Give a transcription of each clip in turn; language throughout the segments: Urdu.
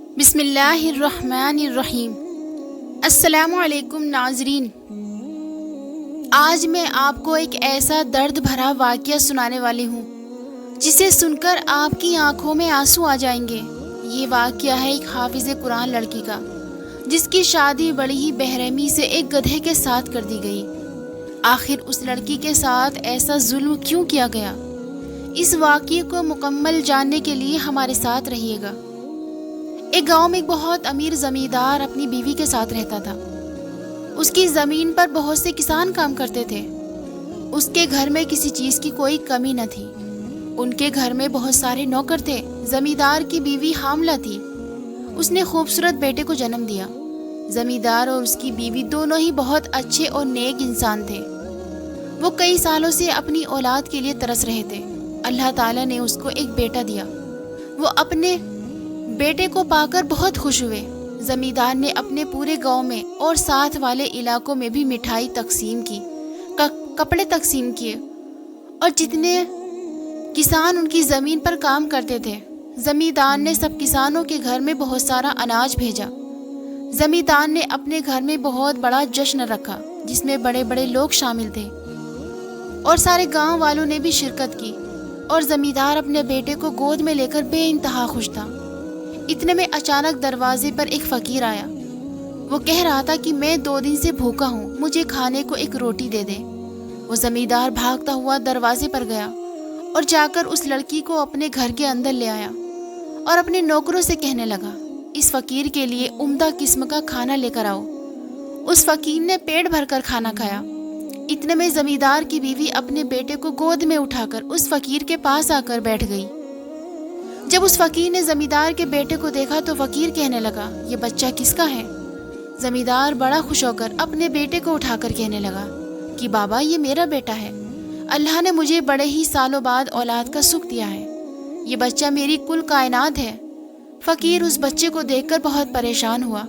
بسم اللہ الرحمن الرحیم۔ السلام علیکم ناظرین، آج میں آپ کو ایک ایسا درد بھرا واقعہ سنانے والی ہوں جسے سن کر آپ کی آنکھوں میں آنسو آ جائیں گے۔ یہ واقعہ ہے ایک حافظ قرآن لڑکی کا، جس کی شادی بڑی ہی بےرحمی سے ایک گدھے کے ساتھ کر دی گئی۔ آخر اس لڑکی کے ساتھ ایسا ظلم کیوں کیا گیا؟ اس واقعے کو مکمل جاننے کے لیے ہمارے ساتھ رہیے گا۔ ایک گاؤں میں ایک بہت امیر زمیندار اپنی بیوی کے ساتھ رہتا تھا۔ اس کی زمین پر بہت سے کسان کام کرتے تھے۔ اس کے گھر میں کسی چیز کی کوئی کمی نہ تھی۔ ان کے گھر میں بہت سارے نوکر تھے۔ زمیندار کی بیوی حاملہ تھی۔ اس نے خوبصورت بیٹے کو جنم دیا۔ زمیندار اور اس کی بیوی دونوں ہی بہت اچھے اور نیک انسان تھے۔ وہ کئی سالوں سے اپنی اولاد کے لیے ترس رہے تھے۔ اللہ تعالیٰ نے اس کو ایک بیٹا دیا۔ وہ اپنے بیٹے کو پا کر بہت خوش ہوئے۔ زمیندار نے اپنے پورے گاؤں میں اور ساتھ والے علاقوں میں بھی مٹھائی تقسیم کی، کپڑے تقسیم کیے، اور جتنے کسان ان کی زمین پر کام کرتے تھے، زمیندار نے سب کسانوں کے گھر میں بہت سارا اناج بھیجا۔ زمیندار نے اپنے گھر میں بہت بڑا جشن رکھا جس میں بڑے بڑے لوگ شامل تھے اور سارے گاؤں والوں نے بھی شرکت کی، اور زمیندار اپنے بیٹے کو گود میں لے کر بے انتہا خوش تھا۔ اتنے میں اچانک دروازے پر ایک فقیر آیا۔ وہ کہہ رہا تھا کہ میں 2 دن سے بھوکا ہوں، مجھے کھانے کو ایک روٹی دے دے۔ وہ زمیندار بھاگتا ہوا دروازے پر گیا اور جا کر اس لڑکی کو اپنے گھر کے اندر لے آیا اور اپنے نوکروں سے کہنے لگا، اس فقیر کے لیے عمدہ قسم کا کھانا لے کر آؤ۔ اس فقیر نے پیٹ بھر کر کھانا کھایا۔ اتنے میں زمیندار کی بیوی اپنے بیٹے کو گود میں اٹھا کر اس فقیر کے پاس آ کر بیٹھ گئی۔ جب اس فقیر نے زمیندار کے بیٹے کو دیکھا تو فقیر کہنے لگا، یہ بچہ کس کا ہے؟ زمیندار بڑا خوش ہو کر اپنے بیٹے کو اٹھا کر کہنے لگا کہ بابا، یہ میرا بیٹا ہے۔ اللہ نے مجھے بڑے ہی سالوں بعد اولاد کا سکھ دیا ہے۔ یہ بچہ میری کل کائنات ہے۔ فقیر اس بچے کو دیکھ کر بہت پریشان ہوا۔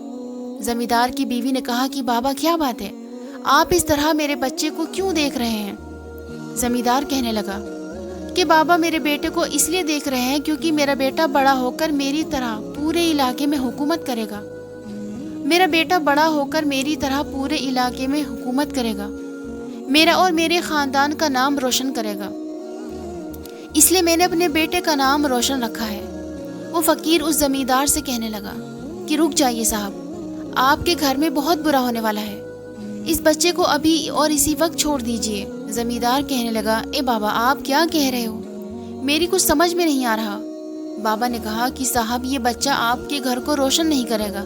زمیندار کی بیوی نے کہا کہ بابا، کیا بات ہے؟ آپ اس طرح میرے بچے کو کیوں دیکھ رہے ہیں؟ زمیندار کہنے لگا کہ بابا، میرے بیٹے کو اس لیے دیکھ رہے ہیں کیونکہ میرا بیٹا بڑا ہو کر میری طرح پورے علاقے میں حکومت کرے گا۔ میرا بیٹا بڑا ہو کر میری طرح پورے علاقے میں حکومت کرے گا، میرا اور میرے خاندان کا نام روشن کرے گا، اس لیے میں نے اپنے بیٹے کا نام روشن رکھا ہے۔ وہ فقیر اس زمیندار سے کہنے لگا کہ رک جائیے صاحب، آپ کے گھر میں بہت برا ہونے والا ہے، اس بچے کو ابھی اور اسی وقت چھوڑ دیجئے۔ زمیندار کہنے لگا، اے بابا، آپ کیا کہہ رہے ہو؟ میری کچھ سمجھ میں نہیں آ رہا۔ بابا نے کہا کہ صاحب، یہ بچہ آپ کے گھر کو روشن نہیں کرے گا،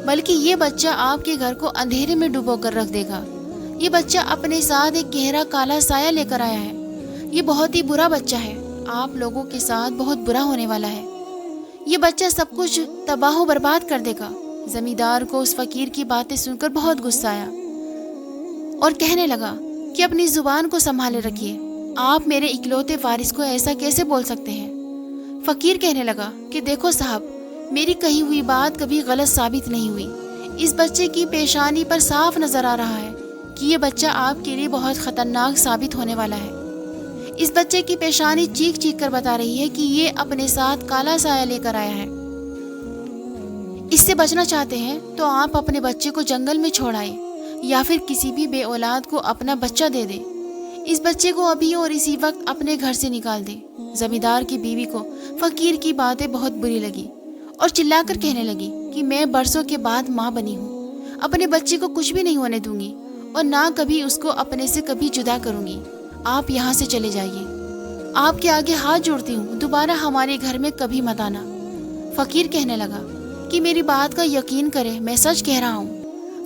بلکہ یہ بچہ آپ کے گھر کو اندھیرے میں ڈبو کر رکھ دے گا۔ یہ بچہ اپنے ساتھ ایک گہرا کالا سایہ لے کر آیا ہے۔ یہ بہت ہی برا بچہ ہے، آپ لوگوں کے ساتھ بہت برا ہونے والا ہے۔ یہ بچہ سب کچھ تباہ و برباد کر دے گا۔ زمیندار کو اس فقیر کی باتیں سن کر بہت غصہ آیا اور کہنے لگا کہ اپنی زبان کو سنبھالے رکھیے، آپ میرے اکلوتے وارث کو ایسا کیسے بول سکتے ہیں؟ فقیر کہنے لگا کہ دیکھو صاحب، میری کہی ہوئی بات کبھی غلط ثابت نہیں ہوئی۔ اس بچے کی پیشانی پر صاف نظر آ رہا ہے کہ یہ بچہ آپ کے لیے بہت خطرناک ثابت ہونے والا ہے۔ اس بچے کی پیشانی چیخ چیخ کر بتا رہی ہے کہ یہ اپنے ساتھ کالا سایہ لے کر آیا ہے۔ اس سے بچنا چاہتے ہیں تو آپ اپنے بچے کو جنگل میں چھوڑ آئے، یا پھر کسی بھی بے اولاد کو اپنا بچہ دے دے۔ اس بچے کو ابھی اور اسی وقت اپنے گھر سے نکال دے۔ زمیندار کی بیوی کو فقیر کی باتیں بہت بری لگی اور چلا کر کہنے لگی کہ میں برسوں کے بعد ماں بنی ہوں، اپنے بچے کو کچھ بھی نہیں ہونے دوں گی اور نہ کبھی اس کو اپنے سے کبھی جدا کروں گی۔ آپ یہاں سے چلے جائیے، آپ کے آگے ہاتھ جوڑتی ہوں، دوبارہ ہمارے گھر میں کبھی مت آنا۔ فقیر کہنے لگا کہ میری بات کا یقین کرے، میں سچ کہہ رہا ہوں۔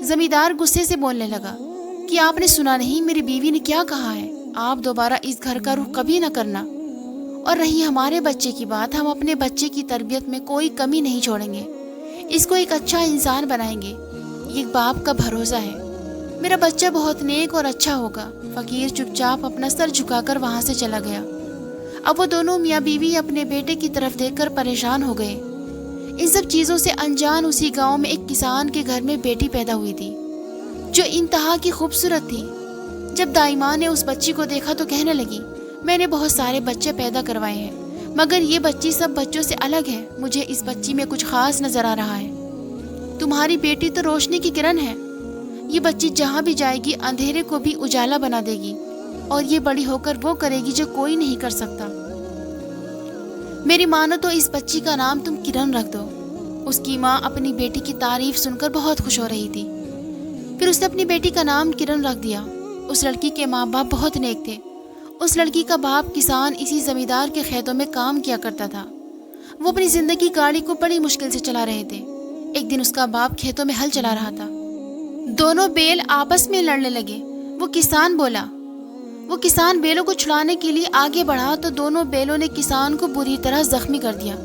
زمیندار غصے سے بولنے لگا کہ آپ نے سنا نہیں میری بیوی نے کیا کہا ہے؟ آپ دوبارہ اس گھر کا رخ کبھی نہ کرنا، اور رہی ہمارے بچے کی بات، ہم اپنے بچے کی تربیت میں کوئی کمی نہیں چھوڑیں گے، اس کو ایک اچھا انسان بنائیں گے، یہ باپ کا بھروسہ ہے، میرا بچہ بہت نیک اور اچھا ہوگا۔ فقیر چپ چاپ اپنا سر جھکا کر وہاں سے چلا گیا۔ اب وہ دونوں میاں بیوی اپنے بیٹے کی طرف دیکھ کر پریشان ہو گئے۔ ان سب چیزوں سے انجان اسی گاؤں میں ایک کسان کے گھر میں بیٹی پیدا ہوئی تھی جو انتہا کی خوبصورت تھی۔ جب دائی ماں نے اس بچی کو دیکھا تو کہنے لگی، میں نے بہت سارے بچے پیدا کروائے ہیں مگر یہ بچی سب بچوں سے الگ ہے. مجھے اس بچی میں کچھ خاص نظر آ رہا ہے. تمہاری بیٹی تو روشنی کی کرن ہے. یہ بچی جہاں بھی جائے گی اندھیرے کو بھی اجالا بنا دے گی، اور یہ بڑی ہو کر وہ کرے گی جو کوئی نہیں کر سکتا. میری مانو تو اس بچی کا نام تم کرن رکھ دو. اس کی ماں اپنی بیٹی کی تعریف سن کر بہت خوش ہو رہی تھی. پھر اس نے اپنی بیٹی کا نام کرن رکھ دیا. اس لڑکی کے ماں باپ بہت نیک تھے. اس لڑکی کا باپ کسان اسی زمیندار کے کھیتوں میں کام کیا کرتا تھا. وہ اپنی زندگی گاڑی کو بڑی مشکل سے چلا رہے تھے. ایک دن اس کا باپ کھیتوں میں ہل چلا رہا تھا. دونوں بیل آپس میں لڑنے لگے. وہ کسان بیلوں کو چھڑانے کے لیے آگے بڑھا تو دونوں بیلوں نے کسان کو بری طرح زخمی کر دیا.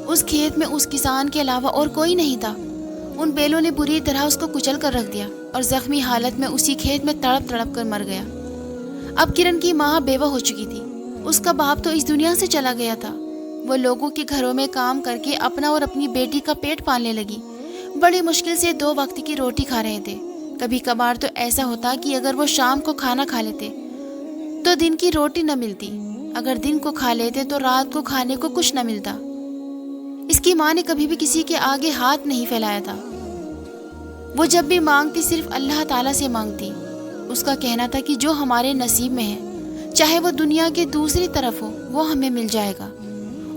اس کھیت میں اس کسان کے علاوہ اور کوئی نہیں تھا. ان بیلوں نے بری طرح اس کو کچل کر رکھ دیا اور زخمی حالت میں اسی کھیت میں تڑپ تڑپ کر مر گیا. اب کرن کی ماں بیوہ ہو چکی تھی. اس کا باپ تو اس دنیا سے چلا گیا تھا. وہ لوگوں کے گھروں میں کام کر کے اپنا اور اپنی بیٹی کا پیٹ پالنے لگی. بڑی مشکل سے 2 وقت کی روٹی کھا رہے تھے. کبھی کبھار تو ایسا ہوتا کہ اگر وہ شام کو کھانا کھا لیتے تو دن کی روٹی نہ ملتی. اگر دن کو کھا لیتے تو رات کو کھانے کو کچھ نہ ملتا. اس کی ماں نے کبھی بھی کسی کے آگے ہاتھ نہیں پھیلایا تھا. وہ جب بھی مانگتی صرف اللہ تعالیٰ سے مانگتی. اس کا کہنا تھا کہ جو ہمارے نصیب میں ہے چاہے وہ دنیا کے دوسری طرف ہو وہ ہمیں مل جائے گا،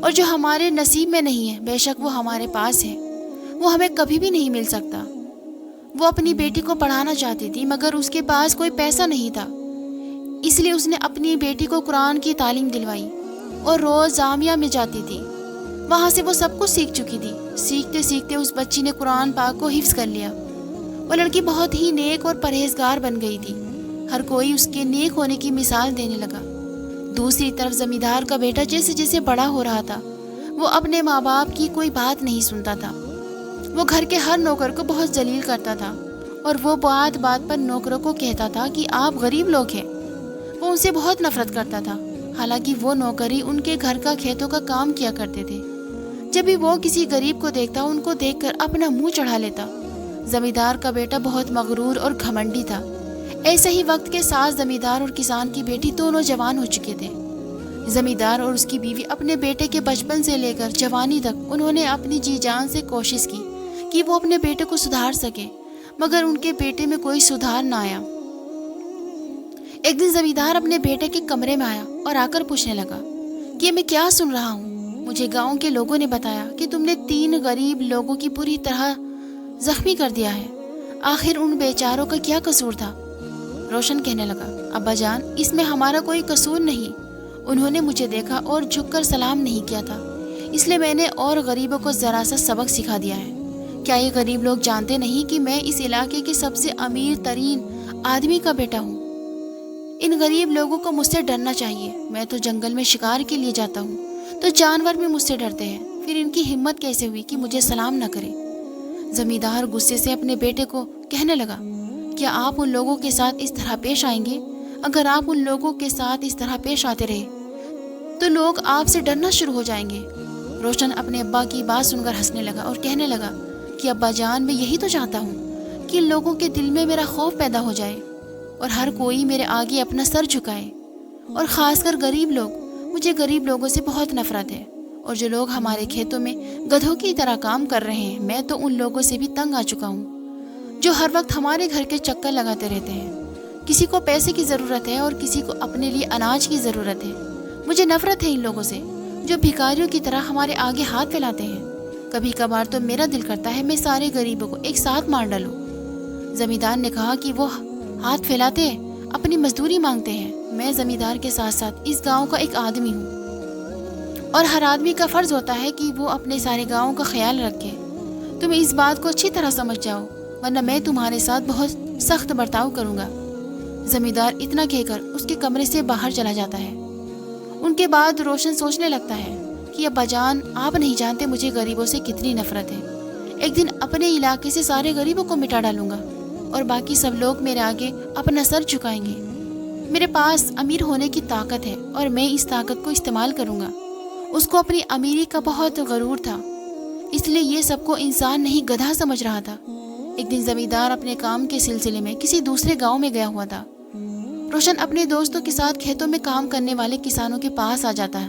اور جو ہمارے نصیب میں نہیں ہے بے شک وہ ہمارے پاس ہے، وہ ہمیں کبھی بھی نہیں مل سکتا. وہ اپنی بیٹی کو پڑھانا چاہتی تھی مگر اس کے پاس کوئی پیسہ نہیں تھا. اس لیے اس نے اپنی بیٹی کو قرآن کی تعلیم دلوائی اور روز جامعہ میں جاتی تھی. وہاں سے وہ سب کچھ سیکھ چکی تھی. سیکھتے سیکھتے اس بچی نے قرآن پاک کو حفظ کر لیا. وہ لڑکی بہت ہی نیک اور پرہیزگار بن گئی تھی. ہر کوئی اس کے نیک ہونے کی مثال دینے لگا. دوسری طرف زمیندار کا بیٹا جیسے جیسے بڑا ہو رہا تھا وہ اپنے ماں باپ کی کوئی بات نہیں سنتا تھا. وہ گھر کے ہر نوکر کو بہت ذلیل کرتا تھا اور وہ بات بات پر نوکروں کو کہتا تھا کہ آپ غریب لوگ ہیں. وہ ان سے بہت نفرت کرتا تھا، حالانکہ وہ نوکر ہی ان کے گھر کا کھیتوں کا کام کیا کرتے تھے. جب بھی وہ کسی غریب کو دیکھتا ان کو دیکھ کر اپنا منہ چڑھا لیتا. زمیندار کا بیٹا بہت مغرور اور گھمنڈی تھا. ایسے ہی وقت کے ساتھ زمیندار اور کسان کی بیٹی دونوں جوان ہو چکے تھے. زمیندار اور اس کی بیوی اپنے بیٹے کے بچپن سے لے کر جوانی تک انہوں نے اپنی جی جان سے کوشش کی کہ وہ اپنے بیٹے کو سدھار سکے، مگر ان کے بیٹے میں کوئی سدھار نہ آیا. ایک دن زمیندار اپنے بیٹے کے کمرے میں آیا اور آ کر پوچھنے لگا کہ میں کیا سن رہا ہوں. مجھے گاؤں کے لوگوں نے بتایا کہ تم نے 3 غریب لوگوں کی بری طرح زخمی کر دیا ہے. آخر ان بیچاروں کا کیا قصور تھا؟ روشن کہنے لگا، ابا جان اس میں ہمارا کوئی قصور نہیں. انہوں نے مجھے دیکھا اور جھک کر سلام نہیں کیا تھا، اس لیے میں نے اور غریبوں کو ذرا سا سبق سکھا دیا ہے. کیا یہ غریب لوگ جانتے نہیں کہ میں اس علاقے کے سب سے امیر ترین آدمی کا بیٹا ہوں؟ ان غریب لوگوں کو مجھ سے ڈرنا چاہیے. میں تو جنگل میں شکار کے لیے جاتا ہوں تو جانور بھی مجھ سے ڈرتے ہیں، پھر ان کی ہمت کیسے ہوئی کہ مجھے سلام نہ کرے؟ زمیندار غصے سے اپنے بیٹے کو کہنے لگا، کیا آپ ان لوگوں کے ساتھ اس طرح پیش آئیں گے؟ اگر آپ ان لوگوں کے ساتھ اس طرح پیش آتے رہے تو لوگ آپ سے ڈرنا شروع ہو جائیں گے. روشن اپنے ابا کی بات سن کر ہنسنے لگا اور کہنے لگا کہ ابا جان میں یہی تو چاہتا ہوں کہ ان لوگوں کے دل میں میرا خوف پیدا ہو جائے اور ہر کوئی میرے آگے اپنا سر جھکائے، اور خاص کر غریب لوگ. مجھے غریب لوگوں سے بہت نفرت ہے، اور جو لوگ ہمارے کھیتوں میں گدھوں کی طرح کام کر رہے ہیں میں تو ان لوگوں سے بھی تنگ آ چکا ہوں جو ہر وقت ہمارے گھر کے چکر لگاتے رہتے ہیں. کسی کو پیسے کی ضرورت ہے اور کسی کو اپنے لیے اناج کی ضرورت ہے. مجھے نفرت ہے ان لوگوں سے جو بھکاریوں کی طرح ہمارے آگے ہاتھ پھیلاتے ہیں. کبھی کبھار تو میرا دل کرتا ہے میں سارے غریبوں کو ایک ساتھ مار ڈالوں. زمیندار نے کہا کہ وہ ہاتھ پھیلاتے اپنی مزدوری مانگتے ہیں. میں زمیندار کے ساتھ ساتھ اس گاؤں کا ایک آدمی ہوں اور ہر آدمی کا فرض ہوتا ہے کہ وہ اپنے سارے گاؤں کا خیال رکھے. تم اس بات کو اچھی طرح سمجھ جاؤ ورنہ میں تمہارے ساتھ بہت سخت برتاؤ کروں گا. زمیندار اتنا کہہ کر اس کے کمرے سے باہر چلا جاتا ہے. ان کے بعد روشن سوچنے لگتا ہے کہ ابا جان آپ نہیں جانتے مجھے غریبوں سے کتنی نفرت ہے. ایک دن اپنے علاقے سے سارے غریبوں کو مٹا ڈالوں گا اور باقی سب لوگ میرے آگے اپنا سر جھکائیں گے. میرے پاس امیر ہونے کی طاقت ہے اور میں اس طاقت کو استعمال کروں گا. اس کو اپنی امیری کا بہت غرور تھا، اس لیے یہ سب کو انسان نہیں گدھا سمجھ رہا تھا. ایک دن زمیندار اپنے کام کے سلسلے میں کسی دوسرے گاؤں میں گیا ہوا تھا. روشن اپنے دوستوں کے ساتھ کھیتوں میں کام کرنے والے کسانوں کے پاس آ جاتا ہے.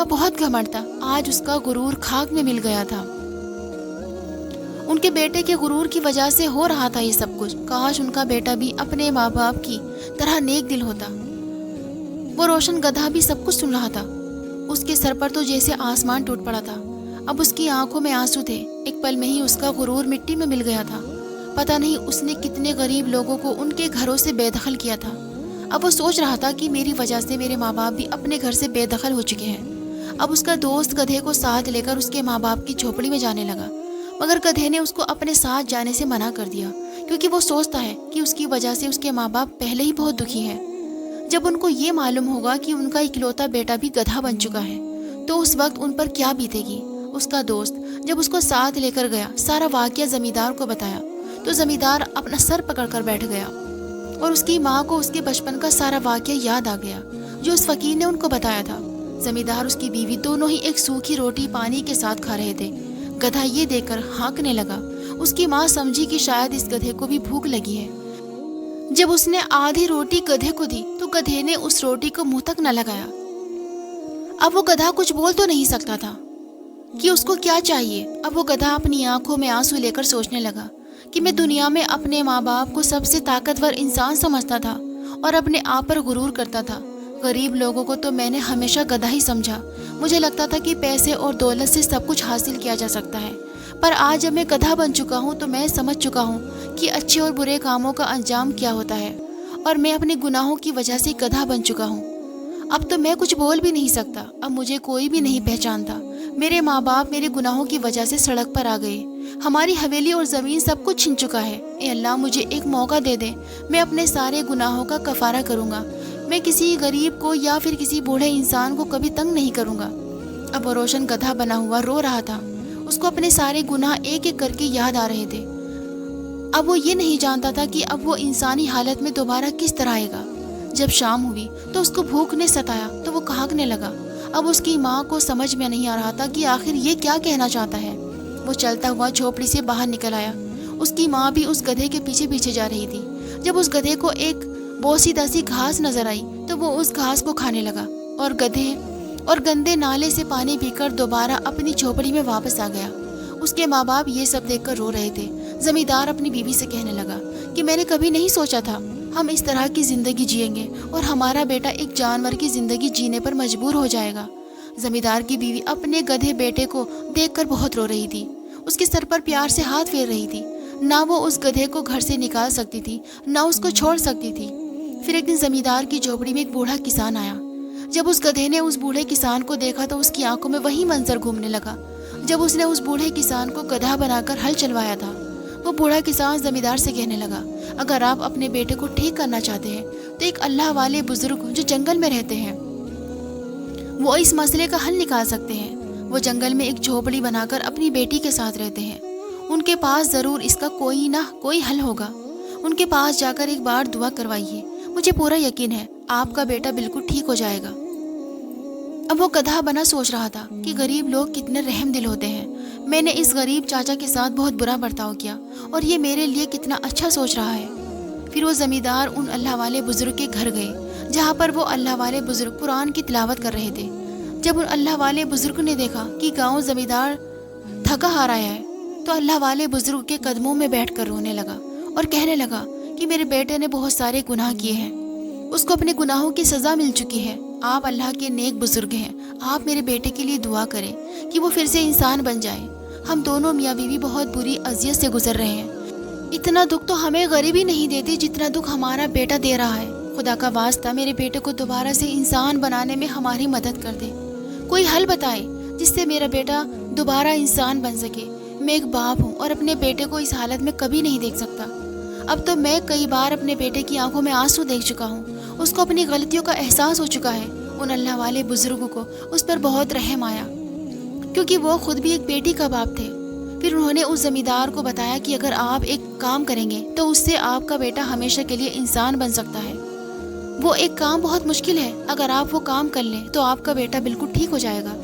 کا بہت گھمنڈ تھا، آج اس کا غرور خاک میں مل گیا تھا۔ ان کے بیٹے کے غرور کی وجہ سے ہو رہا تھا یہ سب کچھ۔ کاش ان کا بیٹا بھی اپنے ماں باپ کی طرح نیک دل ہوتا۔ وہ روشن گدھا بھی سب کچھ سن رہا تھا۔ اس کے سر پر تو جیسے آسمان ٹوٹ پڑا تھا۔ اب اس کی آنکھوں میں آنسو تھے۔ ایک پل میں ہی اس کا غرور مٹی میں مل گیا تھا۔ پتہ نہیں اس نے کتنے غریب لوگوں کو ان کے گھروں سے بے دخل کیا تھا۔ اب وہ سوچ رہا تھا کہ میری وجہ سے میرے ماں باپ بھی اپنے گھر سے بے دخل ہو چکے ہیں۔ اب اس کا دوست گدھے کو ساتھ لے کر اس کے ماں باپ کی جھوپڑی میں جانے لگا، مگر گدھے نے اس کو اپنے ساتھ جانے سے منع کر دیا، کیونکہ وہ سوچتا ہے کہ اس کی وجہ سے اس کے ماں باپ پہلے ہی بہت دکھی ہیں۔ جب ان کو یہ معلوم ہوگا کہ ان کا اکلوتا بیٹا بھی گدھا بن چکا ہے تو اس وقت ان پر کیا بیتے گی۔ اس کا دوست جب اس کو ساتھ لے کر گیا، سارا واقعہ زمیندار کو بتایا تو زمیندار اپنا سر پکڑ کر بیٹھ گیا، اور اس کی ماں کو اس کے بچپن کا سارا واقعہ یاد آ گیا جو اس فقیر نے ان کو بتایا تھا۔ زمیندار اس کی بیوی دونوں ہی ایک سوکھی روٹی پانی کے ساتھ کھا رہے تھے۔ گدھا یہ دیکھ کر ہانکنے لگا۔ اس کی ماں سمجھی کہ شاید اس گدھے کو بھی بھوک لگی ہے۔ جب اس نے آدھی روٹی گدھے کو دی تو گدھے نے اس روٹی کو منہ تک نہ لگایا۔ اب وہ گدھا کچھ بول تو نہیں سکتا تھا کہ اس کو کیا چاہیے۔ اب وہ گدھا اپنی آنکھوں میں آنسو لے کر سوچنے لگا کہ میں دنیا میں اپنے ماں باپ کو سب سے طاقتور انسان سمجھتا تھا اور اپنے آپ پر غرور کرتا تھا۔ غریب لوگوں کو تو میں نے ہمیشہ گدھا ہی سمجھا۔ مجھے لگتا تھا کہ پیسے اور دولت سے سب کچھ حاصل کیا جا سکتا ہے، پر آج جب میں گدھا بن چکا ہوں تو میں سمجھ چکا ہوں کہ اچھے اور برے کاموں کا انجام کیا ہوتا ہے، اور میں اپنے گناہوں کی وجہ سے گدھا بن چکا ہوں۔ اب تو میں کچھ بول بھی نہیں سکتا۔ اب مجھے کوئی بھی نہیں پہچانتا۔ میرے ماں باپ میرے گناہوں کی وجہ سے سڑک پر آ گئے۔ ہماری حویلی اور زمین سب کچھ چھن چکا ہے۔ اے اللہ، مجھے ایک موقع دے دے، میں اپنے سارے گناہوں کا کفارہ کروں گا۔ میں کسی غریب کو یا پھر کسی بوڑھے انسان کو کبھی تنگ نہیں کروں گا۔ اب وہ روشن گدھا بنا ہوا رو رہا تھا۔ اس کو اپنے سارے گناہ ایک ایک کر کے یاد آ رہے تھے۔ اب وہ یہ نہیں جانتا تھا کہ اب وہ انسانی حالت میں دوبارہ کس طرح آئے گا۔ جب شام ہوئی تو اس کو بھوک نے ستایا تو وہ کہاکنے لگا۔ اب اس کی ماں کو سمجھ میں نہیں آ رہا تھا کہ آخر یہ کیا کہنا چاہتا ہے۔ وہ چلتا ہوا جھوپڑی سے باہر نکل آیا۔ اس کی ماں بھی اس گدھے کے پیچھے پیچھے جا رہی تھی۔ جب اس گدھے کو ایک بوسیدہ سی گھاس نظر آئی تو وہ اس گھاس کو کھانے لگا اور گندے نالے سے پانی پی کر دوبارہ اپنی جھوپڑی میں واپس آ گیا۔ اس کے ماں باپ یہ سب دیکھ کر رو رہے تھے۔ زمیندار اپنی بیوی سے کہنے لگا کہ میں نے کبھی نہیں سوچا تھا ہم اس طرح کی زندگی جئیں گے اور ہمارا بیٹا ایک جانور کی زندگی جینے پر مجبور ہو جائے گا۔ زمیندار کی بیوی اپنے گدھے بیٹے کو دیکھ کر بہت رو رہی تھی۔ اس کے سر پر پیار سے ہاتھ پھیر رہی تھی۔ نہ وہ اس گدھے کو گھر سے نکال سکتی تھی، نہ اس کو چھوڑ سکتی تھی۔ پھر ایک دن زمیندار کی جھوپڑی میں ایک بوڑھا کسان آیا۔ جب اس گدھے نے اس بوڑھے کسان کو دیکھا تو اس کی آنکھوں میں وہی منظر گھومنے لگا جب اس نے اس بوڑھے کسان کو گدھا بنا کر ہل چلوایا تھا۔ وہ بوڑھا کسان زمیندار سے کہنے لگا، اگر آپ اپنے بیٹے کو ٹھیک کرنا چاہتے ہیں تو ایک اللہ والے بزرگ جو جنگل میں رہتے ہیں وہ اس مسئلے کا حل نکال سکتے ہیں۔ وہ جنگل میں ایک جھوپڑی بنا کر اپنی بیٹی کے ساتھ رہتے ہیں۔ ان کے پاس ضرور اس کا کوئی نہ کوئی حل ہوگا۔ ان کے پاس جا کر ایک بار دعا کروائیے، مجھے پورا یقین ہے آپ کا بیٹا بالکل ٹھیک ہو جائے گا۔ اب وہ گدھا بنا سوچ رہا تھا کہ غریب لوگ کتنے رحم دل ہوتے ہیں۔ میں نے اس غریب چاچا کے ساتھ بہت برا برتاؤ کیا اور یہ میرے لیے کتنا اچھا سوچ رہا ہے۔ پھر وہ زمیندار ان اللہ والے بزرگ کے گھر گئے جہاں پر وہ اللہ والے بزرگ قرآن کی تلاوت کر رہے تھے۔ جب ان اللہ والے بزرگ نے دیکھا کہ گاؤں زمیندار تھکا ہارا ہے تو اللہ والے بزرگ کے قدموں میں بیٹھ کر رونے لگا اور کہنے لگا کہ میرے بیٹے نے بہت سارے گناہ کیے ہیں، اس کو اپنے گناہوں کی سزا مل چکی ہے۔ آپ اللہ کے نیک بزرگ ہیں، آپ میرے بیٹے کے لیے دعا کریں کہ وہ پھر سے انسان بن جائے۔ ہم دونوں میاں بیوی بہت بری اذیت سے گزر رہے ہیں۔ اتنا دکھ تو ہمیں غریبی نہیں دیتی جتنا دکھ ہمارا بیٹا دے رہا ہے۔ خدا کا واسطہ میرے بیٹے کو دوبارہ سے انسان بنانے میں ہماری مدد کر دے۔ کوئی حل بتائے جس سے میرا بیٹا دوبارہ انسان بن سکے۔ میں ایک باپ ہوں اور اپنے بیٹے کو اس حالت میں کبھی نہیں دیکھ سکتا۔ اب تو میں کئی بار اپنے بیٹے کی آنکھوں میں آنسو دیکھ چکا ہوں۔ اس کو اپنی غلطیوں کا احساس ہو چکا ہے۔ ان اللہ والے بزرگوں کو اس پر بہت رحم آیا کیونکہ وہ خود بھی ایک بیٹی کا باپ تھے۔ پھر انہوں نے اس زمیندار کو بتایا کہ اگر آپ ایک کام کریں گے تو اس سے آپ کا بیٹا ہمیشہ کے لیے انسان بن سکتا ہے۔ وہ ایک کام بہت مشکل ہے، اگر آپ وہ کام کر لیں تو آپ کا بیٹا بالکل ٹھیک ہو جائے گا۔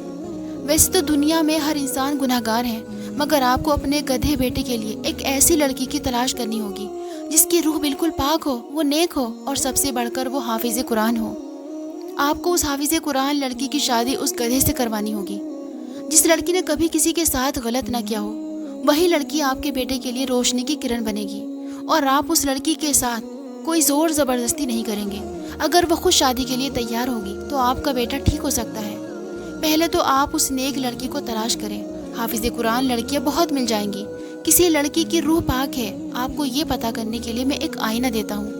ویسے تو دنیا میں ہر انسان گناہ گار ہے، مگر آپ کو اپنے گدھے بیٹے کے لیے ایک ایسی لڑکی کی تلاش کرنی ہوگی جس کی روح بالکل پاک ہو، وہ نیک ہو اور سب سے بڑھ کر وہ حافظ قرآن ہو۔ آپ کو اس حافظ قرآن لڑکی کی شادی اس گدھے سے کروانی ہوگی جس لڑکی نے کبھی کسی کے ساتھ غلط نہ کیا ہو۔ وہی لڑکی آپ کے بیٹے کے لیے روشنی کی کرن بنے گی، اور آپ اس لڑکی کے ساتھ کوئی زور زبردستی نہیں کریں گے۔ اگر وہ خود شادی کے لیے تیار ہوگی تو آپ کا بیٹا ٹھیک ہو سکتا ہے۔ پہلے تو آپ اس نیک لڑکی کو تلاش کریں۔ حافظ قرآن لڑکیاں بہت مل جائیں گی۔ کسی لڑکی کی روح پاک ہے، آپ کو یہ پتہ کرنے کے لیے میں ایک آئینہ دیتا ہوں۔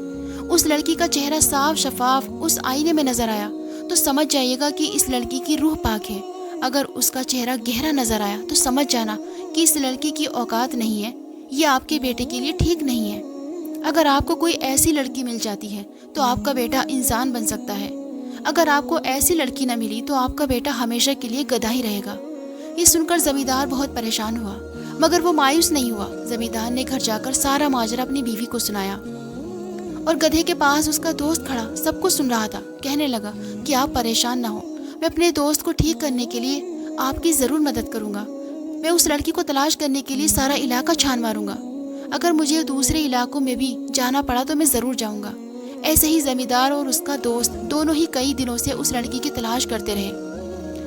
اس لڑکی کا چہرہ صاف شفاف اس آئینے میں نظر آیا تو سمجھ جائیے گا کہ اس لڑکی کی روح پاک ہے۔ اگر اس کا چہرہ گہرا نظر آیا تو سمجھ جانا کہ اس لڑکی کی اوقات نہیں ہے، یہ آپ کے بیٹے کے لیے ٹھیک نہیں ہے۔ اگر آپ کو کوئی ایسی لڑکی مل جاتی ہے تو آپ کا بیٹا انسان بن سکتا ہے۔ اگر آپ کو ایسی لڑکی نہ ملی تو آپ کا بیٹا ہمیشہ کے لیے گدھا ہی رہے گا۔ یہ سن کر زمیندار بہت پریشان ہوا، مگر وہ مایوس نہیں ہوا۔ زمیندار نے گھر جا کر سارا ماجرا اپنی بیوی کو سنایا، اور گدھے کے پاس اس کا دوست کھڑا سب کچھ سن رہا تھا۔ کہنے لگا کہ آپ پریشان نہ ہو، میں اپنے دوست کو ٹھیک کرنے کے لیے آپ کی ضرور مدد کروں گا۔ میں اس لڑکی کو تلاش کرنے کے لیے سارا علاقہ چھان ماروں گا۔ اگر مجھے دوسرے علاقوں میں بھی جانا پڑا تو میں ضرور جاؤں گا۔ ایسے ہی زمیندار اور اس کا دوست دونوں ہی کئی دنوں سے اس لڑکی کی تلاش کرتے رہے،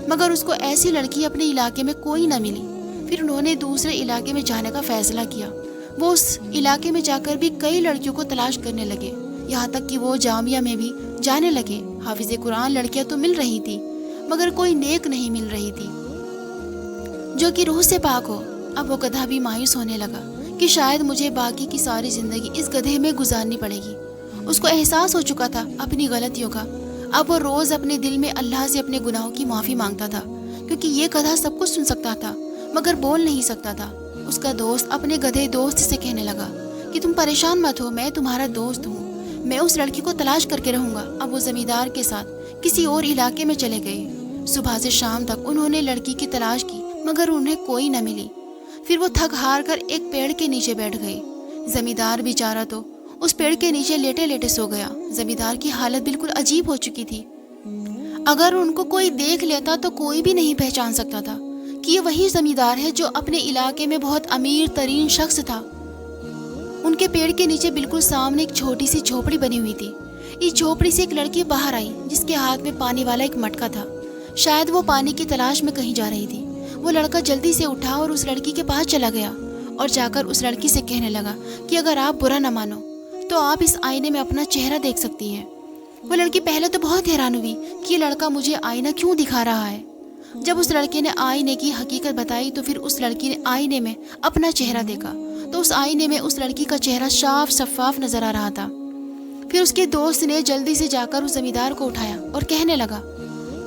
مگر اس کو ایسی لڑکی اپنے علاقے میں کوئی نہ ملی۔ پھر انہوں نے دوسرے علاقے میں جانے کا فیصلہ کیا۔ وہ اس علاقے میں جا کر بھی کئی لڑکیوں کو تلاش کرنے لگے، یہاں تک کہ وہ جامعہ میں بھی جانے لگے۔ حافظ قرآن لڑکیاں تو مل رہی تھی، مگر کوئی نیک نہیں مل رہی تھی جو کہ روح سے پاک ہو۔ اب وہ گدھا بھی مایوس ہونے لگا کہ شاید مجھے باقی کی ساری زندگی اس گدھے میں گزارنی پڑے گی۔ اس کو احساس ہو چکا تھا اپنی غلطیوں کا۔ اب وہ روز اپنے دل میں اللہ سے اپنے گناہوں کی معافی مانگتا تھا، کیونکہ یہ گدھا سب کچھ سن سکتا تھا مگر بول نہیں سکتا تھا۔ اس کا دوست اپنے گدھے دوست سے کہنے لگا کہ تم پریشان مت ہو، میں تمہارا دوست ہوں، میں اس لڑکی کو تلاش کر کے رہوں گا۔ اب وہ زمیندار کے ساتھ کسی اور علاقے میں چلے گئے۔ صبح سے شام تک انہوں نے لڑکی کی تلاش کی مگر انہیں کوئی نہ ملی۔ پھر وہ تھک ہار کر ایک پیڑ کے نیچے بیٹھ گئے۔ زمیندار بیچارہ تو اس پیڑ کے نیچے لیٹے لیٹے سو گیا۔ زمیندار کی حالت بالکل عجیب ہو چکی تھی۔ اگر ان کو کوئی دیکھ لیتا تو کوئی بھی نہیں پہچان سکتا تھا کہ یہ وہی زمیندار ہے جو اپنے علاقے میں بہت امیر ترین شخص تھا۔ ان کے پیڑ کے نیچے بالکل سامنے ایک چھوٹی سی جھوپڑی بنی ہوئی تھی۔ اس جھوپڑی سے ایک لڑکی باہر آئی جس کے ہاتھ میں پانی والا ایک مٹکا تھا۔ شاید وہ پانی کی تلاش میں کہیں جا رہی تھی۔ وہ لڑکا جلدی سے اٹھا اور اس لڑکی کے پاس چلا گیا اور جا کر اس لڑکی سے کہنے لگا کہ اگر آپ برا نہ مانو تو آپ اس آئینے میں اپنا چہرہ دیکھ سکتی ہیں۔ وہ لڑکی پہلے تو بہت حیران ہوئی کہ یہ لڑکا مجھے آئینہ کیوں دکھا رہا ہے۔ جب اس لڑکے نے آئینے کی حقیقت بتائی تو پھر اس لڑکی نے آئینے میں اپنا چہرہ دیکھا تو اس آئینے میں اس لڑکی کا چہرہ صاف شفاف نظر آ رہا تھا۔ پھر اس کے دوست نے جلدی سے جا کر اس زمیندار کو اٹھایا اور کہنے لگا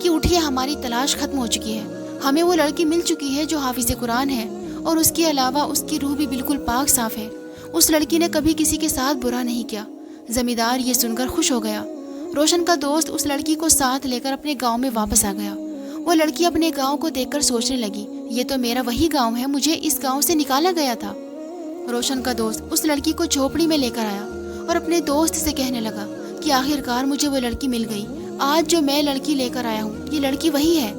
کہ اٹھیے، ہماری تلاش ختم ہو چکی ہے، ہمیں وہ لڑکی مل چکی ہے جو حافظ قرآن ہے، اور اس کے علاوہ اس کی روح بھی بالکل پاک صاف ہے۔ اس لڑکی نے کبھی کسی کے ساتھ برا نہیں کیا۔ زمیندار یہ سن کر خوش ہو گیا۔ روشن کا دوست اس لڑکی کو ساتھ لے کر اپنے گاؤں میں واپس آ گیا۔ وہ لڑکی اپنے گاؤں کو دیکھ کر سوچنے لگی، یہ تو میرا وہی گاؤں ہے، مجھے اس گاؤں سے نکالا گیا تھا۔ روشن کا دوست اس لڑکی کو جھوپڑی میں لے کر آیا اور اپنے دوست سے کہنے لگا کہ آخرکار مجھے وہ لڑکی مل گئی۔ آج جو میں لڑکی لے کر آیا ہوں یہ لڑکی وہی ہے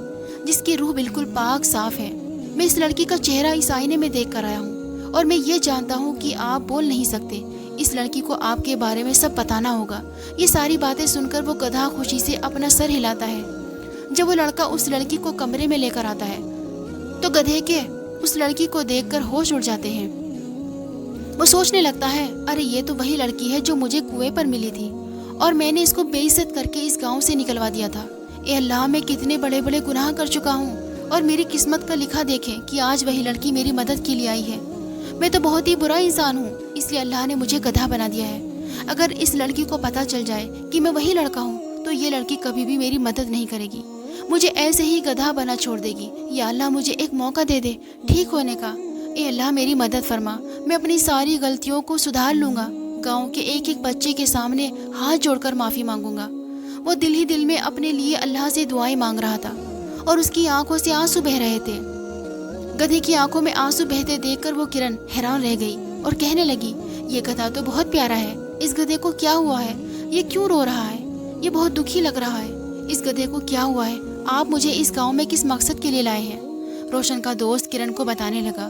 جس کی روح بالکل پاک صاف ہے۔ میں اس لڑکی کا چہرہ اس آئینے میں دیکھ کر آیا ہوں، اور میں یہ جانتا ہوں کہ آپ بول نہیں سکتے، اس لڑکی کو آپ کے بارے میں سب بتانا ہوگا۔ یہ ساری باتیں سن کر وہ گدھا خوشی سے اپنا سر ہلاتا ہے۔ جب وہ لڑکا اس لڑکی کو کمرے میں لے کر آتا ہے تو گدھے کے اس لڑکی کو دیکھ کر ہوش اڑ جاتے ہیں۔ وہ سوچنے لگتا ہے، ارے یہ تو وہی لڑکی ہے جو مجھے کنویں پر ملی تھی اور میں نے اس کو بے عزت کر کے اس گاؤں سے نکلوا دیا تھا۔ اے اللہ، میں کتنے بڑے بڑے گناہ کر چکا ہوں، اور میری قسمت کا لکھا دیکھیں کہ آج وہی لڑکی میری مدد کے لیے آئی ہے۔ میں تو بہت ہی برا انسان ہوں، اس لیے اللہ نے مجھے گدھا بنا دیا ہے۔ اگر اس لڑکی کو پتہ چل جائے کہ میں وہی لڑکا ہوں تو یہ لڑکی کبھی بھی میری مدد نہیں کرے گی، مجھے ایسے ہی گدھا بنا چھوڑ دے گی۔ یا اللہ، مجھے ایک موقع دے دے ٹھیک ہونے کا۔ اے اللہ، میری مدد فرما، میں اپنی ساری غلطیوں کو سدھار لوں گا۔ گاؤں کے ایک ایک بچے کے سامنے ہاتھ جوڑ کر معافی مانگوں گا۔ وہ دل ہی دل میں اپنے لیے اللہ سے دعائیں مانگ رہا تھا اور اس کی آنکھوں سے آنسو بہ رہے تھے۔ گدھے کی آنکھوں میں آنسو بہتے دیکھ کر وہ کرن حیران رہ گئی اور کہنے لگی، یہ گدھا تو بہت پیارا ہے، اس گدھے کو کیا ہوا ہے؟ یہ کیوں رو رہا ہے؟ یہ بہت دکھی لگ رہا ہے۔ اس گدھے کو کیا ہوا ہے؟ آپ مجھے اس گاؤں میں کس مقصد کے لیے لائے ہیں؟ روشن کا دوست کرن کو بتانے لگا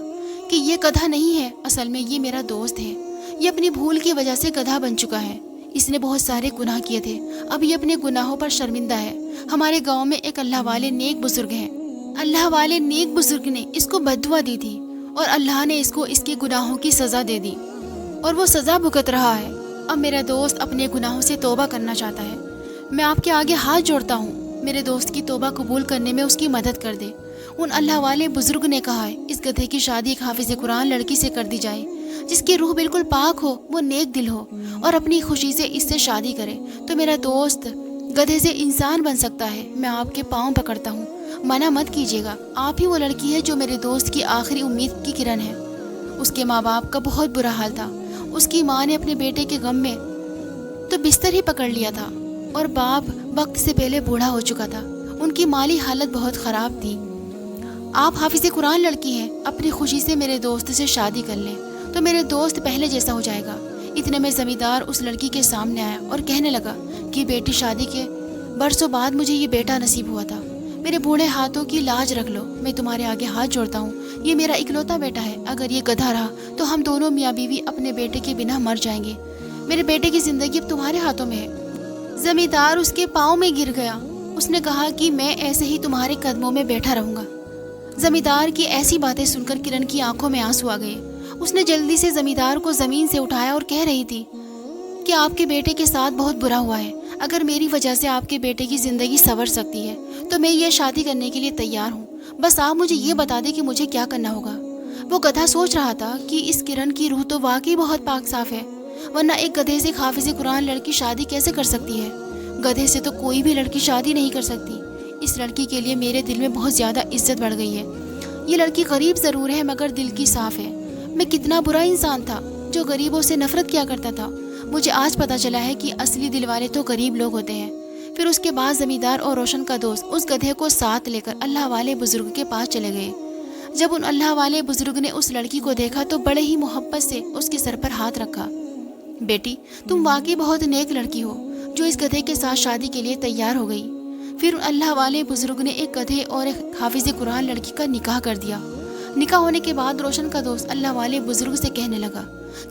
کہ یہ گدھا نہیں ہے، اصل میں یہ میرا دوست ہے، یہ اپنی بھول کی وجہ سے گدھا بن چکا ہے، اس نے بہت سارے گناہ کیے تھے، اب یہ اپنے گناہوں پر شرمندہ ہے۔ ہمارے گاؤں میں ایک اللہ والے نیک بزرگ ہیں، اللہ والے نیک بزرگ نے اس کو بددعا دی تھی اور اللہ نے اس کو اس کے گناہوں کی سزا دے دی اور وہ سزا بھگت رہا ہے۔ اب میرا دوست اپنے گناہوں سے توبہ کرنا چاہتا ہے۔ میں آپ کے آگے ہاتھ جوڑتا ہوں، میرے دوست کی توبہ قبول کرنے میں اس کی مدد کر دے۔ ان اللہ والے بزرگ نے کہا ہے اس گدھے کی شادی ایک حافظ قرآن لڑکی سے کر دی جائے جس کی روح بالکل پاک ہو، وہ نیک دل ہو اور اپنی خوشی سے اس سے شادی کرے تو میرا دوست گدھے سے انسان بن سکتا ہے۔ میں آپ کے پاؤں پکڑتا ہوں، منع مت کیجیے گا، آپ ہی وہ لڑکی ہے جو میرے دوست کی آخری امید کی کرن ہے۔ اس کے ماں باپ کا بہت برا حال تھا، اس کی ماں نے اپنے بیٹے کے غم میں تو بستر ہی پکڑ لیا تھا اور باپ وقت سے پہلے بوڑھا ہو چکا تھا، ان کی مالی حالت بہت خراب تھی۔ آپ حافظ قرآن لڑکی ہیں، اپنی خوشی سے میرے دوست سے شادی کر لیں تو میرے دوست پہلے جیسا ہو جائے گا۔ اتنے میں زمیندار اس لڑکی کے سامنے آیا اور کہنے لگا کہ بیٹی، شادی کے برسوں بعد مجھے یہ بیٹا نصیب ہوا تھا، میرے بوڑھے ہاتھوں کی لاج رکھ لو، میں تمہارے آگے ہاتھ جوڑتا ہوں، یہ میرا اکلوتا بیٹا ہے، اگر یہ گدھا رہا تو ہم دونوں میاں بیوی اپنے بیٹے کے بنا مر جائیں گے، میرے بیٹے کی زندگی اب تمہارے ہاتھوں میں ہے۔ زمیندار اس کے پاؤں میں گر گیا، اس نے کہا کہ میں ایسے ہی تمہارے قدموں میں بیٹھا رہوں گا۔ زمیندار کی ایسی باتیں سن کر کرن کی آنکھوں میں آنسو آ گئے۔ اس نے جلدی سے زمیندار کو زمین سے اٹھایا اور کہہ رہی تھی کہ آپ کے بیٹے کے ساتھ بہت برا ہوا ہے، اگر میری وجہ سے آپ کے بیٹے کی زندگی سنور سکتی ہے تو میں یہ شادی کرنے کے لیے تیار ہوں، بس آپ مجھے یہ بتا دیں کہ مجھے کیا کرنا ہوگا۔ وہ گدھا سوچ رہا تھا کہ اس کرن کی روح تو واقعی بہت پاک صاف ہے، ورنہ ایک گدھے سے حافظ قرآن لڑکی شادی کیسے کر سکتی ہے؟ گدھے سے تو کوئی بھی لڑکی شادی نہیں کر سکتی۔ اس لڑکی کے لیے میرے دل میں بہت زیادہ عزت بڑھ گئی ہے۔ یہ لڑکی غریب ضرور ہے مگر دل کی صاف ہے۔ میں کتنا برا انسان تھا جو غریبوں سے نفرت کیا کرتا تھا، مجھے آج پتہ چلا ہے کہ اصلی دل والے تو غریب لوگ ہوتے ہیں۔ پھر اس کے بعد زمیندار اور روشن کا دوست اس گدھے کو ساتھ لے کر اللہ والے بزرگ کے پاس چلے گئے۔ جب ان اللہ والے بزرگ نے اس لڑکی کو دیکھا تو بڑے ہی محبت سے اس کے سر پر ہاتھ رکھا۔ بیٹی، تم واقعی بہت نیک لڑکی ہو جو اس گدھے کے ساتھ شادی کے لیے تیار ہو گئی۔ پھر اللہ والے بزرگ نے ایک گدھے اور ایک حافظ قرآن لڑکی کا نکاح کر دیا۔ نکاح ہونے کے بعد روشن کا دوست اللہ والے بزرگ سے کہنے لگا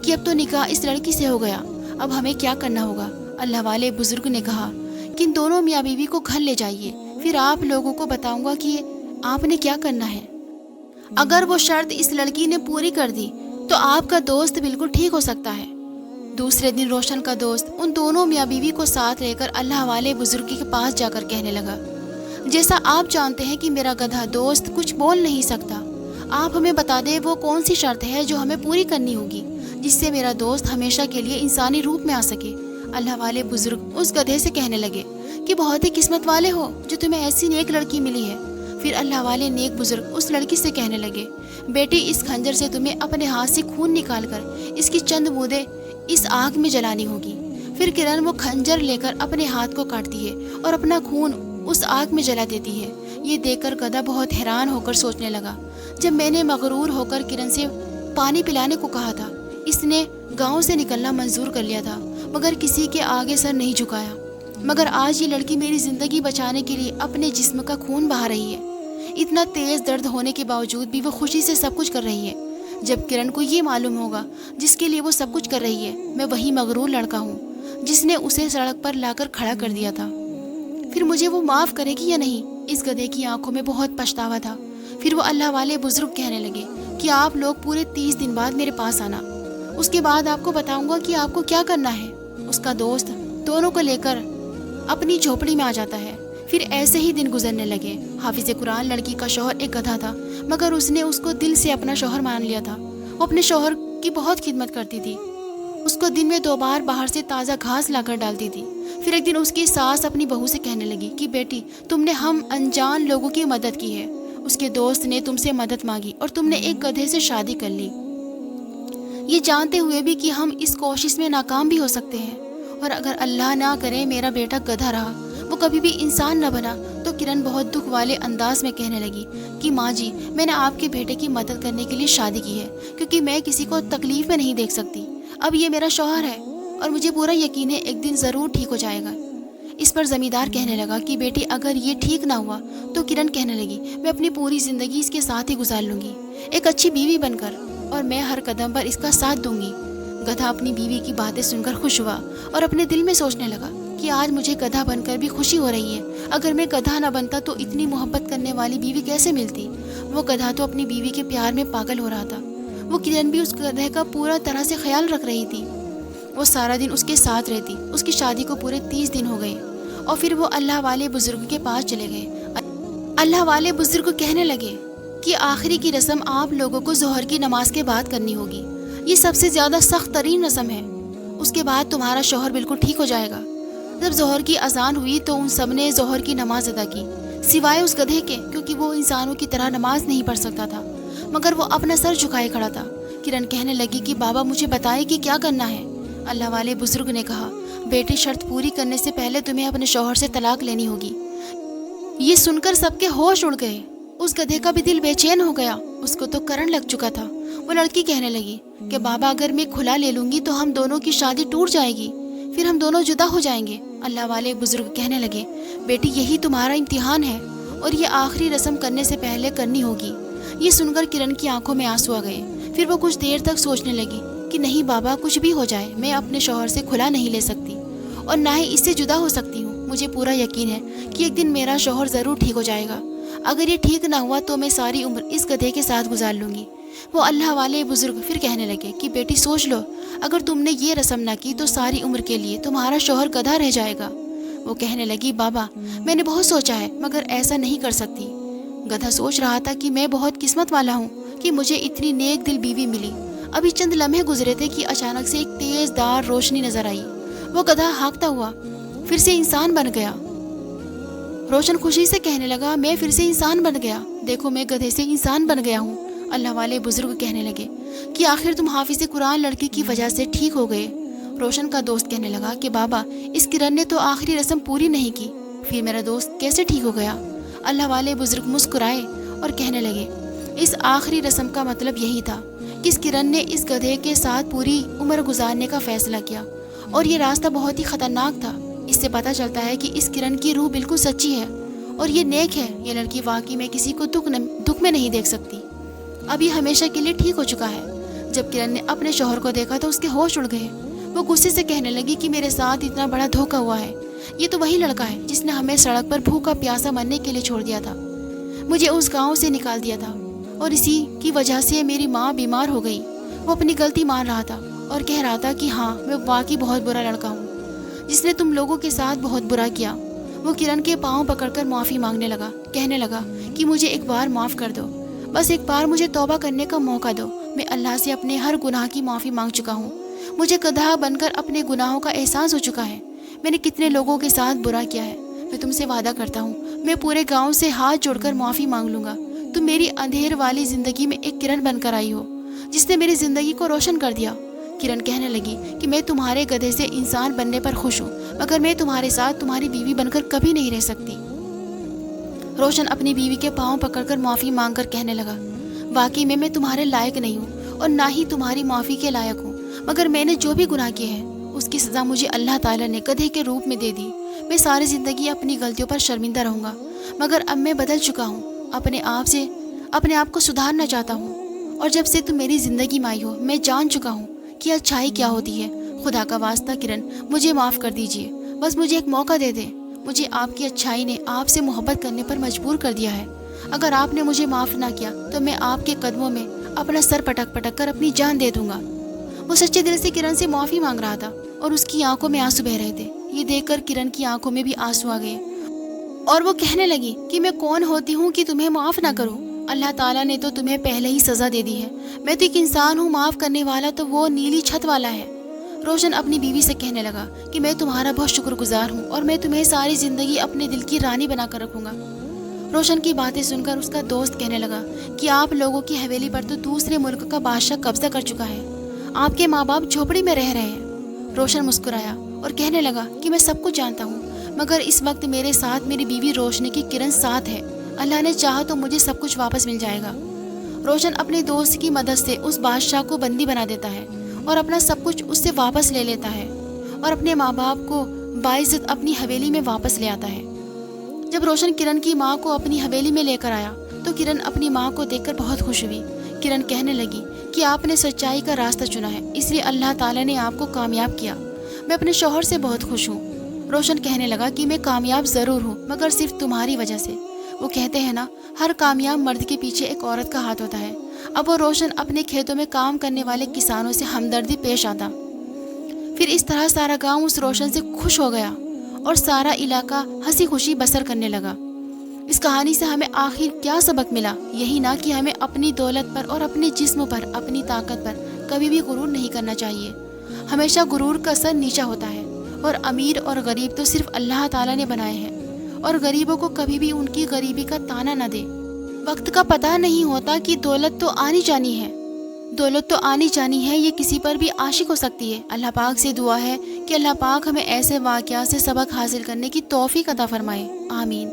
کہ اب تو نکاح اس لڑکی سے ہو گیا، اب ہمیں کیا کرنا ہوگا؟ اللہ والے بزرگ نے کہا کہ ان دونوں میاں بیوی کو گھر لے جائیے، پھر آپ لوگوں کو بتاؤں گا کہ آپ نے کیا کرنا ہے۔ اگر وہ شرط اس لڑکی نے پوری کر دی تو آپ کا دوست بالکل ٹھیک ہو سکتا ہے۔ دوسرے دن روشن کا دوست ان دونوں میاں بیوی کو ساتھ لے کر اللہ والے بزرگ کے پاس جا کر کہنے لگا، جیسا آپ جانتے ہیں کہ میرا گدھا دوست کچھ بول نہیں سکتا، آپ ہمیں بتا دیں وہ کون سی شرط ہے جو ہمیں پوری کرنی ہوگی جس سے میرا دوست ہمیشہ کے لیے انسانی روپ میں آ سکے۔ اللہ والے بزرگ اس گدھے سے کہنے لگے کہ بہت ہی قسمت والے ہو جو تمہیں ایسی نیک لڑکی ملی ہے۔ پھر اللہ والے نیک بزرگ اس لڑکی سے کہنے لگے، بیٹی، اس خنجر سے تمہیں اپنے ہاتھ سے خون نکال کر اس کی چند بوندیں اس آگ میں جلانی ہوگی۔ پھر کرن وہ خنجر لے کر اپنے ہاتھ کو کاٹتی ہے اور اپنا خون اس آگ میں جلا دیتی ہے۔ یہ دیکھ کر گدھا بہت حیران ہو کر سوچنے لگا، جب میں نے مغرور ہو کر کرن سے پانی پلانے کو کہا تھا، اس نے گاؤں سے نکلنا منظور کر لیا تھا مگر کسی کے آگے سر نہیں جھکایا، مگر آج یہ لڑکی میری زندگی بچانے کے لیے اپنے جسم کا خون بہا رہی ہے۔ اتنا تیز درد ہونے کے باوجود بھی وہ خوشی سے سب کچھ کر رہی ہے۔ جب کرن کو یہ معلوم ہوگا جس کے لیے وہ سب کچھ کر رہی ہے میں وہی مغرور لڑکا ہوں جس نے اسے سڑک پر لا کر کھڑا کر دیا تھا، پھر مجھے وہ معاف کرے گی یا نہیں؟ اس گدھے کی آنکھوں میں بہت پچھتاوا تھا۔ پھر وہ اللہ والے بزرگ کہنے لگے کہ آپ لوگ پورے 30 دن بعد میرے پاس آنا، اس کے بعد آپ کو بتاؤں گا کہ آپ کو کیا کرنا ہے۔ اس کا دوست دونوں کو لے کر اپنی جھوپڑی میں آ جاتا ہے۔ پھر ایسے ہی دن گزرنے لگے۔ حافظ قرآن لڑکی کا شوہر ایک گدھا تھا مگر اس نے اس کو دل سے اپنا شوہر مان لیا تھا۔ وہ اپنے شوہر کی بہت خدمت کرتی تھی، اس کو دن میں 2 بار باہر سے تازہ گھاس لا کر ڈالتی تھی۔ پھر ایک دن اس کی ساس اپنی بہو سے کہنے لگی کہ بیٹی، تم نے ہم انجان لوگوں کی مدد کی ہے، اس کے دوست نے تم سے مدد مانگی اور تم نے ایک گدھے سے شادی کر لی، یہ جانتے ہوئے بھی کہ ہم اس کوشش میں ناکام بھی ہو سکتے ہیں، اور اگر اللہ نہ کرے میرا بیٹا گدھا رہا، وہ کبھی بھی انسان نہ بنا۔ تو کرن بہت دکھ والے انداز میں کہنے لگی کہ ماں جی، میں نے آپ کے بیٹے کی مدد کرنے کے لیے شادی کی ہے کیونکہ میں کسی کو تکلیف میں نہیں دیکھ سکتی۔ اب یہ میرا شوہر ہے اور مجھے پورا یقین ہے ایک دن ضرور ٹھیک ہو جائے گا۔ اس پر زمیندار کہنے لگا کہ بیٹی، اگر یہ ٹھیک نہ ہوا تو کرن کہنے لگی میں اپنی پوری زندگی اس کے ساتھ ہی گزار لوں گی، ایک اچھی بیوی بن کر، اور میں ہر قدم پر اس کا ساتھ دوں گی۔ گدھا اپنی بیوی کی باتیں سن کر خوش ہوا اور اپنے دل میں سوچنے لگا کہ آج مجھے گدھا بن کر بھی خوشی ہو رہی ہے۔ اگر میں گدھا نہ بنتا تو اتنی محبت کرنے والی بیوی کیسے ملتی؟ وہ گدھا تو اپنی بیوی کے پیار میں پاگل ہو رہا تھا۔ وہ کرن بھی اس گدھے کا پورا طرح سے خیال رکھ رہی تھی۔ وہ سارا دن اس کے ساتھ رہتی۔ اس کی شادی کو پورے 30 دن ہو گئے اور پھر وہ اللہ والے بزرگ کے پاس چلے گئے۔ اللہ والے بزرگ کہنے لگے کہ آخری کی رسم آپ لوگوں کو ظہر کی نماز کے بعد کرنی ہوگی۔ یہ سب سے زیادہ سخت ترین رسم ہے۔ اس کے بعد تمہارا شوہر بالکل ٹھیک ہو جائے گا۔ جب ظہر کی اذان ہوئی تو ان سب نے ظہر کی نماز ادا کی، سوائے اس گدھے کے، کیونکہ وہ انسانوں کی طرح نماز نہیں پڑھ سکتا تھا، مگر وہ اپنا سر جھکائے کھڑا تھا۔ کرن کہنے لگی کہ بابا مجھے بتائے کہ کیا کرنا ہے۔ اللہ والے بزرگ نے کہا، بیٹی شرط پوری کرنے سے پہلے تمہیں اپنے شوہر سے طلاق لینی ہوگی۔ یہ سن کر سب کے ہوش اڑ گئے۔ اس گدھے کا بھی دل بے چین ہو گیا، اس کو تو کرنٹ لگ چکا تھا۔ وہ لڑکی کہنے لگی کہ بابا اگر میں کھلا لے لوں گی تو ہم دونوں کی شادی ٹوٹ جائے گی، پھر ہم دونوں جدا ہو جائیں گے۔ اللہ والے بزرگ کہنے لگے، بیٹی یہی تمہارا امتحان ہے اور یہ آخری رسم کرنے سے پہلے کرنی ہوگی۔ یہ سن کر کرن کی آنکھوں میں آنسو آ گئے۔ پھر وہ کچھ دیر تک سوچنے لگی کہ نہیں بابا، کچھ بھی ہو جائے میں اپنے شوہر سے کھلا نہیں لے سکتی اور نہ ہی اس سے جدا ہو سکتی ہوں۔ مجھے پورا یقین ہے کہ ایک دن میرا شوہر ضرور ٹھیک ہو جائے گا۔ اگر یہ ٹھیک نہ ہوا تو میں ساری عمر اس گدھے کے ساتھ گزار لوں گی۔ وہ اللہ والے بزرگ پھر کہنے لگے کہ بیٹی سوچ لو، اگر تم نے یہ رسم نہ کی تو ساری عمر کے لیے تمہارا شوہر گدھا رہ جائے گا۔ وہ کہنے لگی، بابا میں نے بہت سوچا ہے مگر ایسا نہیں کر سکتی۔ گدھا سوچ رہا تھا کہ میں بہت قسمت والا ہوں کہ مجھے اتنی نیک دل بیوی ملی۔ ابھی چند لمحے گزرے تھے کہ اچانک سے ایک تیز دار روشنی نظر آئی۔ وہ گدھا ہانکتا ہوا پھر سے انسان بن گیا۔ روشن خوشی سے کہنے لگا، میں پھر سے انسان بن گیا، دیکھو میں گدھے سے انسان بن گیا ہوں۔ اللہ والے بزرگ کہنے لگے کہ آخر تم حافظ قرآن لڑکی کی وجہ سے ٹھیک ہو گئے۔ روشن کا دوست کہنے لگا کہ بابا اس کرن نے تو آخری رسم پوری نہیں کی، پھر میرا دوست کیسے ٹھیک ہو گیا؟ اللہ والے بزرگ مسکرائے اور کہنے لگے، اس آخری رسم کا مطلب یہی تھا کہ اس کرن نے اس گدھے کے ساتھ پوری عمر گزارنے کا فیصلہ کیا، اور یہ راستہ بہت ہی خطرناک تھا۔ اس سے پتہ چلتا ہے کہ اس کرن کی روح بالکل سچی ہے اور یہ نیک ہے۔ یہ لڑکی واقعی میں کسی کو دکھ میں نہیں دیکھ سکتی۔ اب یہ ہمیشہ کے لیے ٹھیک ہو چکا ہے۔ جب کرن نے اپنے شوہر کو دیکھا تو اس کے ہوش اڑ گئے۔ وہ غصے سے کہنے لگی کہ میرے ساتھ اتنا بڑا دھوکہ ہوا ہے۔ یہ تو وہی لڑکا ہے جس نے ہمیں سڑک پر بھوکا پیاسا مرنے کے لیے چھوڑ دیا تھا، مجھے اس گاؤں سے نکال دیا تھا، اور اسی کی وجہ سے میری ماں بیمار ہو گئی۔ وہ اپنی غلطی مان رہا تھا اور کہہ رہا تھا کہ ہاں میں واقعی بہت برا لڑکا ہوں جس نے تم لوگوں کے ساتھ بہت برا کیا۔ وہ کرن کے پاؤں پکڑ کر معافی مانگنے لگا، کہنے لگا کہ مجھے ایک بار معاف کر دو، بس ایک بار مجھے توبہ کرنے کا موقع دو۔ میں اللہ سے اپنے ہر گناہ کی معافی مانگ چکا ہوں۔ مجھے گدھا بن کر اپنے گناہوں کا احساس ہو چکا ہے۔ میں نے کتنے لوگوں کے ساتھ برا کیا ہے۔ میں تم سے وعدہ کرتا ہوں میں پورے گاؤں سے ہاتھ جوڑ کر معافی مانگ لوں گا۔ تم میری اندھیر والی زندگی میں ایک کرن بن کر آئی ہو جس نے میری زندگی کو روشن کر دیا۔ کرن کہنے لگی کہ میں تمہارے گدھے سے انسان بننے پر خوش ہوں، مگر میں تمہارے ساتھ تمہاری بیوی بن کر کبھی نہیں رہ سکتی۔ روشن اپنی بیوی کے پاؤں پکڑ کر معافی مانگ کر کہنے لگا، واقعی میں تمہارے لائق نہیں ہوں اور نہ ہی تمہاری معافی کے لائق ہوں، مگر میں نے جو بھی گناہ کیے ہیں اس کی سزا مجھے اللہ تعالیٰ نے گدھے کے روپ میں دے دی۔ میں ساری زندگی اپنی غلطیوں پر شرمندہ رہوں گا، مگر اب میں بدل چکا ہوں، اپنے آپ کو سدھارنا چاہتا ہوں، اور جب سے تم میری زندگی میں آئی ہو میں جان چکا ہوں کہ اچھائی کیا ہوتی ہے۔ خدا کا واسطہ کرن مجھے معاف کر دیجیے، بس مجھے ایک موقع دے دیں۔ مجھے آپ کی اچھائی نے آپ سے محبت کرنے پر مجبور کر دیا ہے۔ اگر آپ نے مجھے معاف نہ کیا تو میں آپ کے قدموں میں اپنا سر پٹک پٹک کر اپنی جان دے دوں گا۔ وہ سچے دل سے کرن سے معافی مانگ رہا تھا اور اس کی آنکھوں میں آنسو بہ رہے تھے۔ یہ دیکھ کر کرن کی آنکھوں میں بھی آنسو آ گئے اور وہ کہنے لگی کہ میں کون ہوتی ہوں کہ تمہیں معاف نہ کروں؟ اللہ تعالیٰ نے تو تمہیں پہلے ہی سزا دے دی ہے۔ میں تو ایک انسان ہوں، معاف کرنے والا تو وہ نیلی چھت والا ہے۔ روشن اپنی بیوی سے کہنے لگا کہ میں تمہارا بہت شکر گزار ہوں اور میں تمہیں ساری زندگی اپنے دل کی رانی بنا کر رکھوں گا۔ روشن کی باتیں سن کر اس کا دوست کہنے لگا کہ آپ لوگوں کی حویلی پر تو دوسرے ملک کا بادشاہ قبضہ کر چکا ہے، آپ کے ماں باپ جھوپڑی میں رہ رہے ہیں۔ روشن مسکرایا اور کہنے لگا کہ میں سب کچھ جانتا ہوں، مگر اس وقت میرے ساتھ میری بیوی روشنی کی کرن ساتھ ہے۔ اللہ نے چاہا تو مجھے سب کچھ واپس مل جائے گا۔ روشن اپنے دوست کی مدد سے اس بادشاہ کو بندی بنا دیتا ہے اور اپنا سب کچھ اس سے واپس لے لیتا ہے اور اپنے ماں باپ کو باعزت اپنی حویلی میں واپس لے آتا ہے۔ جب روشن کرن کی ماں کو اپنی حویلی میں لے کر آیا تو کرن اپنی ماں کو دیکھ کر بہت خوش ہوئی۔ کرن کہنے لگی کہ آپ نے سچائی کا راستہ چنا ہے، اس لیے اللہ تعالیٰ نے آپ کو کامیاب کیا۔ میں اپنے شوہر سے بہت خوش ہوں۔ روشن کہنے لگا کہ میں کامیاب ضرور ہوں، مگر صرف تمہاری وجہ سے۔ وہ کہتے ہیں نا، ہر کامیاب مرد کے پیچھے ایک عورت کا ہاتھ ہوتا ہے۔ اب وہ روشن اپنے کھیتوں میں کام کرنے والے کسانوں سے ہمدردی پیش آتا۔ پھر اس طرح سارا گاؤں اس روشن سے خوش ہو گیا اور سارا علاقہ ہنسی خوشی بسر کرنے لگا۔ اس کہانی سے ہمیں آخر کیا سبق ملا؟ یہی نا کہ ہمیں اپنی دولت پر اور اپنے جسم پر، اپنی طاقت پر کبھی بھی غرور نہیں کرنا چاہیے۔ ہمیشہ غرور کا سر نیچا ہوتا ہے، اور امیر اور غریب تو صرف اللہ تعالیٰ نے بنائے ہیں، اور غریبوں کو کبھی بھی ان کی غریبی کا طعنہ نہ دے۔ وقت کا پتہ نہیں ہوتا کہ دولت تو آنی جانی ہے، دولت تو آنی جانی ہے، یہ کسی پر بھی عاشق ہو سکتی ہے۔ اللہ پاک سے دعا ہے کہ اللہ پاک ہمیں ایسے واقعات سے سبق حاصل کرنے کی توفیق عطا فرمائے، آمین۔